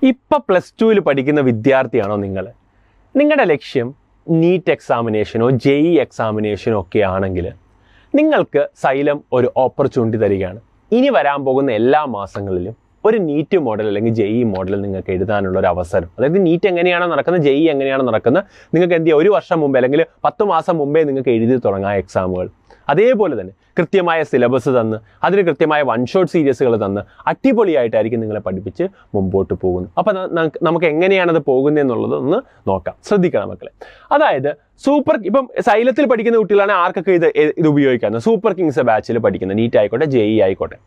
ഇപ്പോൾ +2 പഠിക്കുന്ന വിദ്യാർത്ഥിയാണോ നിങ്ങൾ? നിങ്ങളുടെ ലക്ഷ്യം നീറ്റ് എക്സാമിനേഷനോ JEE എക്സാമിനേഷനോ ഒക്കെ ആണെങ്കിൽ നിങ്ങൾക്ക് സൈലം ഒരു ഓപ്പർച്യൂണിറ്റി തരികയാണ്. ഇനി വരാൻ പോകുന്ന എല്ലാ മാസങ്ങളിലും ഒരു നീറ്റ് മോഡൽ അല്ലെങ്കിൽ JEE മോഡൽ നിങ്ങൾക്ക് എഴുതാനുള്ള ഒരു അവസരം. അതായത് നീറ്റ് എങ്ങനെയാണോ നടക്കുന്നത്, JEE എങ്ങനെയാണോ നടക്കുന്നത്, നിങ്ങൾക്ക് എന്ത് ചെയ്യുക, ഒരു വർഷം മുമ്പേ അല്ലെങ്കിൽ 10 മാസം മുമ്പേ നിങ്ങൾക്ക് എഴുതി തുടങ്ങാം എക്സാമുകൾ. അതേപോലെ തന്നെ കൃത്യമായ സിലബസ് തന്ന് അതിന് കൃത്യമായ വൺ ഷോട്ട് സീരീസുകൾ തന്ന് അടിപൊളിയായിട്ടായിരിക്കും നിങ്ങളെ പഠിപ്പിച്ച് മുമ്പോട്ട് പോകുന്നത്. അപ്പം നമുക്ക് എങ്ങനെയാണത് പോകുന്നതെന്നുള്ളത് ഒന്ന് നോക്കാം. ശ്രദ്ധിക്കണം മക്കളെ. അതായത് ഇപ്പം സൈലത്തിൽ പഠിക്കുന്ന കുട്ടികളാണ് ആർക്കൊക്കെ ഇത് ഉപയോഗിക്കുന്നത്. സൂപ്പർ കിങ്സ് ബാച്ചിൽ പഠിക്കുന്ന നീറ്റ് ആയിക്കോട്ടെ, JEE ആയിക്കോട്ടെ.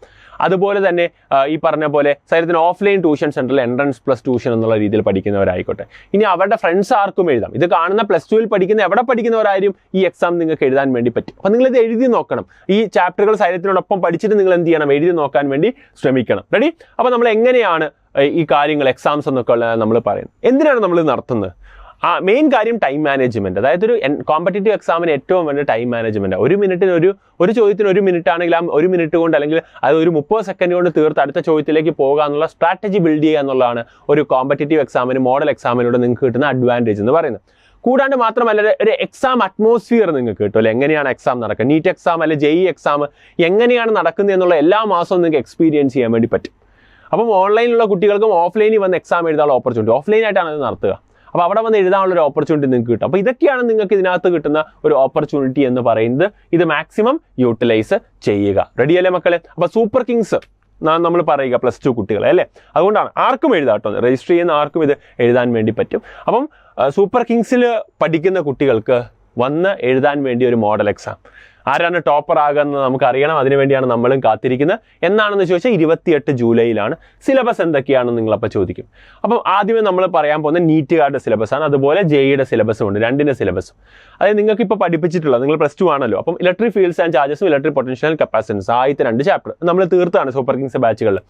അതുപോലെ തന്നെ ഈ പറഞ്ഞ പോലെ സൈലത്തിന് ഓഫ്ലൈൻ ട്യൂഷൻ സെൻറ്ററിൽ എൻട്രൻസ് പ്ലസ് ട്യൂഷൻ എന്നുള്ള രീതിയിൽ പഠിക്കുന്നവരായിക്കോട്ടെ. ഇനി അവരുടെ ഫ്രണ്ട്സ് ആർക്കും എഴുതാം. ഇത് കാണുന്ന +2 പഠിക്കുന്ന എവിടെ പഠിക്കുന്നവരായാലും ഈ എക്സാം നിങ്ങൾക്ക് എഴുതാൻ വേണ്ടി പറ്റും. അപ്പം നിങ്ങളിത് എഴുതി നോക്കണം. ഈ ചാപ്റ്ററുകൾ സൈലത്തിനോടൊപ്പം പഠിച്ചിട്ട് നിങ്ങൾ എന്ത് ചെയ്യണം, എഴുതി നോക്കാൻ വേണ്ടി ശ്രമിക്കണം. റെഡി? അപ്പോൾ നമ്മൾ എങ്ങനെയാണ് ഈ കാര്യങ്ങൾ എക്സാംസ് എന്നൊക്കെ ഉള്ളത് നമ്മൾ പറയുന്നത്. എന്തിനാണ് നമ്മൾ നടത്തുന്നത്? മെയിൻ കാര്യം ടൈം മാനേജ്മെൻറ്റ്. അതായത് ഒരു കോമ്പറ്റേറ്റീവ് എക്സാമിന് ഏറ്റവും വേണ്ട ടൈം മാനേജ്മെൻറ്റ്. ഒരു മിനിറ്റിന് ഒരു ചോദ്യത്തിന് 1 മിനിറ്റ് ആണെങ്കിൽ ആ 1 മിനിറ്റ് കൊണ്ട് അല്ലെങ്കിൽ അത് ഒരു 30 സെക്കൻഡ് കൊണ്ട് തീർത്ത് അടുത്ത ചോദ്യത്തിലേക്ക് പോകുക എന്നുള്ള സ്ട്രാറ്റജി ബിൽഡ് ചെയ്യുക എന്നുള്ളതാണ് ഒരു കോമ്പറ്റേറ്റീവ് എക്സാമിന് മോഡൽ എക്സാമിനോട് നിങ്ങൾക്ക് കിട്ടുന്ന അഡ്വാൻറ്റേജ് എന്ന് പറയുന്നത്. കൂടാണ്ട് മാത്രമല്ല ഒരു എക്സാം അറ്റ്മോസ്ഫിയർ നിങ്ങൾക്ക് കിട്ടും. അല്ലെ, എങ്ങനെയാണ് എക്സാം നടക്കുക, നീറ്റ് എക്സാം അല്ലെ JEE എക്സാം എങ്ങനെയാണ് നടക്കുന്നത് എന്നുള്ള എല്ലാ മാസവും നിങ്ങൾക്ക് എക്സ്പീരിയൻസ് ചെയ്യാൻ വേണ്ടി പറ്റും. അപ്പം ഓൺലൈനിലുള്ള കുട്ടികൾക്കും ഓഫ്ലൈനിൽ വന്ന് എക്സാം എഴുതാനുള്ള ഓപ്പർച്യൂണിറ്റി, ഓഫ്ലൈനായിട്ടാണ് അത് നടത്തുക. അപ്പോൾ അവിടെ വന്ന് എഴുതാനുള്ള ഒരു ഓപ്പർച്യൂണിറ്റി നിങ്ങൾക്ക് കിട്ടും. അപ്പോൾ ഇതൊക്കെയാണ് നിങ്ങൾക്ക് ഇതിനകത്ത് കിട്ടുന്ന ഒരു ഓപ്പർച്യൂണിറ്റി എന്ന് പറയുന്നത്. ഇത് മാക്സിമം യൂട്ടിലൈസ് ചെയ്യുക. റെഡിയല്ലേ മക്കളെ? അപ്പോൾ സൂപ്പർ കിങ്സ് നമ്മൾ പറയുക +2 കുട്ടികളെ അല്ലേ. അതുകൊണ്ടാണ് ആർക്കും എഴുതാം കേട്ടോ, രജിസ്റ്റർ ചെയ്യുന്ന ആർക്കും ഇത് എഴുതാൻ വേണ്ടി പറ്റും. അപ്പം സൂപ്പർ കിങ്സിൽ പഠിക്കുന്ന കുട്ടികൾക്ക് വന്ന് എഴുതാൻ വേണ്ടി ഒരു മോഡൽ എക്സാം. ആരാണ് ടോപ്പർ ആകുന്നത് നമുക്കറിയണം. അതിനുവേണ്ടിയാണ് നമ്മളും കാത്തിരിക്കുന്നത്. എന്നാണെന്ന് ചോദിച്ചാൽ 28 ജൂലൈയിലാണ്. സിലബസ് എന്തൊക്കെയാണെന്ന് നിങ്ങളപ്പോൾ ചോദിക്കും. അപ്പം ആദ്യമേ നമ്മൾ പറയാൻ പോകുന്ന നീറ്റുകാരുടെ സിലബസാണ്. അതുപോലെ JEEയുടെ സിലബസും ഉണ്ട്, രണ്ടിൻ്റെ സിലബസും. അതായത് നിങ്ങൾക്ക് ഇപ്പോൾ പഠിപ്പിച്ചിട്ടുള്ളത്, നിങ്ങൾ +2 ആണല്ലോ. അപ്പം ഇലക്ട്രിക് ഫീൽഡ്സ് ആൻഡ് ചാർജസും ഇലക്ട്രിക് പൊട്ടൻഷ്യൽ കപ്പാസിറ്റൻസ് ആദ്യത്തെ 2 ചാപ്റ്റർ നമ്മൾ തീർത്താണ് സൂപ്പർ കിങ്സ് ബാച്ചുകളിൽ.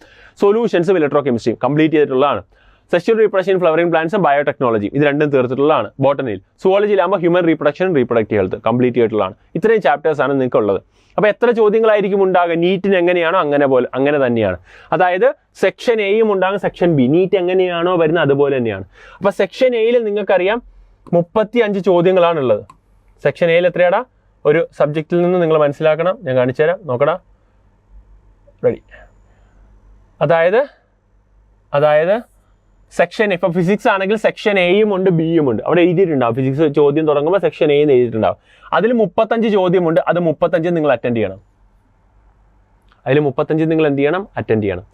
സൊല്യൂഷൻസും ഇലക്ട്രോ കെമിസ്ട്രിയും കംപ്ലീറ്റ് ചെയ്തിട്ടുള്ളതാണ്. സെക്ഷൽ റീപ്രൊഡക്ഷൻ ഫ്ലവറിംഗ് പ്ലാന്റ്സും ബയോടെക്നോളജി ഇത് രണ്ടും തീർത്തിട്ടുള്ളതാണ്. ബോട്ടണിയിൽ സുവോളജിയിലാകുമ്പോൾ human reproduction reproductive health complete ചെയ്തിട്ടുള്ളതാണ്. ഇത്രയും ചാപ്റ്റേഴ്സാണ് നിങ്ങൾക്ക് ഉള്ളത്. അപ്പോൾ എത്ര ചോദ്യങ്ങളായിരിക്കും ഉണ്ടാകുക? നീറ്റിന് എങ്ങനെയാണോ അങ്ങനെ തന്നെയാണ്. അതായത് സെക്ഷൻ എയും ഉണ്ടാകും, സെക്ഷൻ ബി. നീറ്റ് എങ്ങനെയാണോ വരുന്നത് അതുപോലെ തന്നെയാണ്. അപ്പോൾ സെക്ഷൻ എയിൽ നിങ്ങൾക്കറിയാം 35 ചോദ്യങ്ങളാണുള്ളത്. സെക്ഷൻ എയിൽ എത്രയാടാ? ഒരു സബ്ജക്റ്റിൽ നിന്ന് നിങ്ങൾ മനസ്സിലാക്കണം. ഞാൻ കാണിച്ചു തരാം, നോക്കടാ. റെഡി? അതായത് സെക്ഷൻ ഇപ്പം ഫിസിക്സ് ആണെങ്കിൽ സെക്ഷൻ എയും ഉണ്ട്, ബിയും ഉണ്ട്. അവിടെ എഴുതിയിട്ടുണ്ടാവും. ഫിസിക്സ് ചോദ്യം തുടങ്ങുമ്പോൾ സെക്ഷൻ എ എന്ന് എഴുതിയിട്ടുണ്ടാവും. അതിൽ 35 ചോദ്യമുണ്ട്. അത് 35 നിങ്ങൾ അറ്റൻഡ് ചെയ്യണം. അറ്റൻഡ് ചെയ്യണം.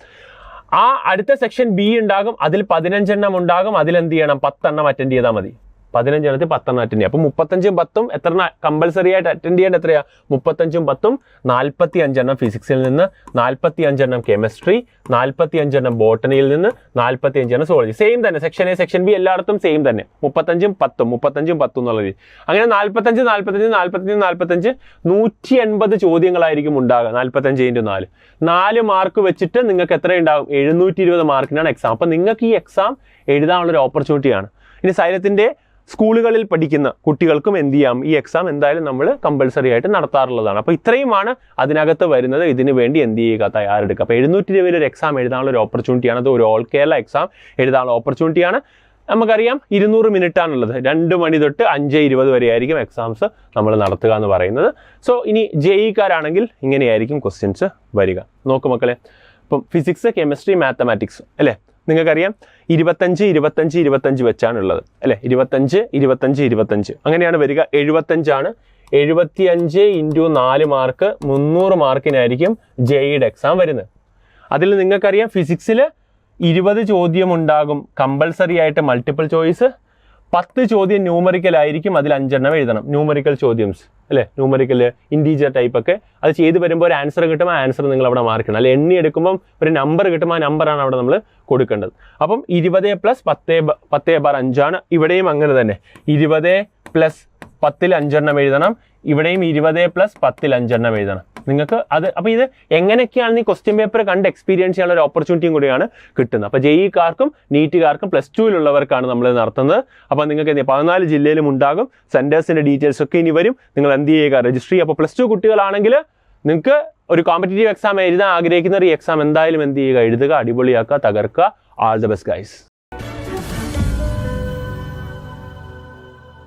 ആ അടുത്ത സെക്ഷൻ ബി ഉണ്ടാകും. അതിൽ 15 എണ്ണം ഉണ്ടാകും. അതിലെന്ത് ചെയ്യണം? 10 എണ്ണം അറ്റൻഡ് ചെയ്താൽ മതി. 15 എണ്ണത്തിൽ 10 എണ്ണം അറ്റൻഡ് ചെയ്യാം. അപ്പം 35ഉം 10ഉം എത്ര കമ്പൽസറി ആയിട്ട് അറ്റൻഡ് ചെയ്യേണ്ട എത്രയാ? 35ഉം 10ഉം 45 എണ്ണം ഫിസിക്സിൽ നിന്ന്, 45 എണ്ണം കെമിസ്ട്രി, 45 എണ്ണം ബോട്ടണിയിൽ നിന്ന്, 45 എണ്ണം സുവോളജി. സെയിം തന്നെ. സെക്ഷൻ എ സെക്ഷൻ ബി എല്ലായിടത്തും സെയിം തന്നെ. 35ഉം 10ഉം എന്നുള്ള രീതി. അങ്ങനെ 45 180 ചോദ്യങ്ങളായിരിക്കും ഉണ്ടാകുക. 45 × 4 4 മാർക്ക് വെച്ചിട്ട് നിങ്ങൾക്ക് എത്ര ഉണ്ടാകും? 720 മാർക്കിനാണ് എക്സാം. അപ്പം നിങ്ങൾക്ക് ഈ എക്സാം എഴുതാനുള്ളൊരു ഓപ്പർച്യൂണിറ്റിയാണ്. ഇനി സൈലത്തിൻ്റെ സ്കൂളുകളിൽ പഠിക്കുന്ന കുട്ടികൾക്കും എന്ത് ചെയ്യാം? ഈ എക്സാം എന്തായാലും നമ്മൾ കമ്പൽസറി ആയിട്ട് നടത്താറുള്ളതാണ്. അപ്പോൾ ഇത്രയുമാണ് അതിനകത്ത് വരുന്നത്. ഇതിന് വേണ്ടി എന്ത് ചെയ്യുക? തയ്യാറെടുക്കുക. അപ്പോൾ 720 ഒരു എക്സാം എഴുതാനുള്ള ഒരു ഓപ്പർച്യൂണിറ്റിയാണ്. അത് ഒരു ഓൾ കേരള എക്സാം എഴുതാനുള്ള ഓപ്പർച്യൂണിറ്റിയാണ്. നമുക്കറിയാം 200 മിനിറ്റാണുള്ളത്. 2 മണി തൊട്ട് 5:20 വരെ ആയിരിക്കും എക്സാംസ് നമ്മൾ നടത്തുക എന്ന് പറയുന്നത്. സോ ഇനി JEEക്കാരാണെങ്കിൽ ഇങ്ങനെയായിരിക്കും ക്വസ്റ്റ്യൻസ് വരിക. നോക്കൂ മക്കളെ. ഇപ്പം ഫിസിക്സ്, കെമിസ്ട്രി, മാത്തമാറ്റിക്സ് അല്ലേ, നിങ്ങൾക്കറിയാം 25 വെച്ചാണ് ഉള്ളത് അല്ലേ. 25 അങ്ങനെയാണ് വരിക. 75 75 × 4 മാർക്ക് 300 മാർക്കിനായിരിക്കും JEEയുടെ എക്സാം വരുന്നത്. അതിൽ നിങ്ങൾക്കറിയാം ഫിസിക്സിൽ 20 ചോദ്യം ഉണ്ടാകും കമ്പൽസറി ആയിട്ട് മൾട്ടിപ്പിൾ ചോയ്സ്. 10 ചോദ്യം ന്യൂമറിക്കൽ ആയിരിക്കും. അതിൽ 5 എണ്ണം എഴുതണം. ന്യൂമറിക്കൽ ചോദ്യംസ് അല്ലേ, ന്യൂമറിക്കൽ ഇൻറ്റീജർ ടൈപ്പ് ഒക്കെ. അത് ചെയ്ത് വരുമ്പോൾ ഒരു ആൻസർ കിട്ടും. ആ ആൻസർ നിങ്ങൾ അവിടെ മാർക്ക് ചെയ്യണം. അല്ലെ എണ്ണി എടുക്കുമ്പോൾ ഒരു നമ്പർ കിട്ടും. ആ നമ്പറാണ് അവിടെ നമ്മൾ കൊടുക്കേണ്ടത്. അപ്പം 20 + 10/5 ഇവിടെയും അങ്ങനെ തന്നെ. 20 + 10ൽ 5 എണ്ണം എഴുതണം. ഇവിടെയും 20 + 10ൽ 5 എണ്ണം എഴുതണം. നിങ്ങൾക്ക് അത് അപ്പോൾ ഇത് എങ്ങനെയൊക്കെയാണ് ഈ ക്വസ്റ്റ്യൻ പേപ്പർ കണ്ട് എക്സ്പീരിയൻസ് ചെയ്യാനുള്ള ഒരു ഓപ്പർച്യൂണിറ്റിയും കൂടിയാണ് കിട്ടുന്നത്. അപ്പോൾ JEEക്കാർക്കും നീറ്റുകാർക്കും +2-ലുള്ളവർക്കാണ് നമ്മൾ നടത്തുന്നത്. അപ്പോൾ നിങ്ങൾക്ക് 14 ജില്ലയിലും ഉണ്ടാകും. സെൻറ്റേഴ്സിൻ്റെ ഡീറ്റെയിൽസ് ഒക്കെ ഇനി വരും. നിങ്ങൾ എന്ത് ചെയ്യുക? രജിസ്റ്റർ ചെയ്യുക. അപ്പോൾ +2 കുട്ടികളാണെങ്കിൽ നിങ്ങൾക്ക് ഒരു കോമ്പറ്റേറ്റീവ് എക്സാം എഴുതാൻ ആഗ്രഹിക്കുന്ന ഈ എക്സാം എന്തായാലും എന്ത് ചെയ്യുക? എഴുതുക, അടിപൊളിയാക്കുക, തകർക്കുക. All the best guys.